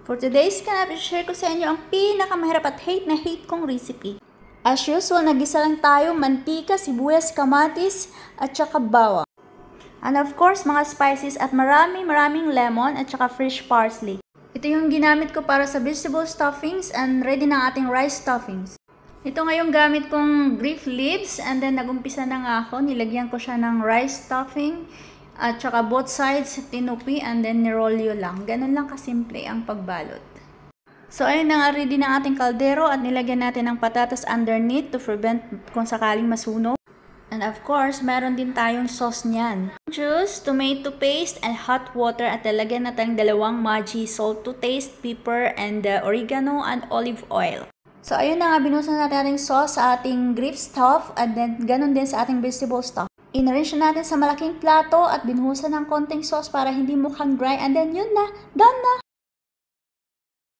For today's kanap, i-share ko sa inyo ang pinakamahirap at hate na hate kong recipe. As usual, nagisa lang tayo mantika, sibuyas, kamatis, at saka bawang. And of course, mga spices at maraming lemon at saka fresh parsley. Ito yung ginamit ko para sa vegetable stuffings and ready na ating rice stuffings. Ito ngayong gamit kong grief leaves and then nagumpisa na nga ako. Nilagyan ko siya ng rice stuffing at saka both sides tinupi and then nirolyo lang. Ganun lang kasimple ang pagbalot. So ayun na nga, ready na ating kaldero at nilagyan natin ng patatas underneath to prevent kung sakaling masunog. And of course, meron din tayong sauce niyan. Juice, tomato paste, and hot water at lalagyan natin dalawang Maggi, salt to taste, pepper, and oregano and olive oil. So ayun na nga, binusan natin ating sauce sa ating grief stuff at then ganun din sa ating vegetable stuff. In-arrange natin sa malaking plato at binuhusan ng konting sauce para hindi mukhang dry and then yun na, done na!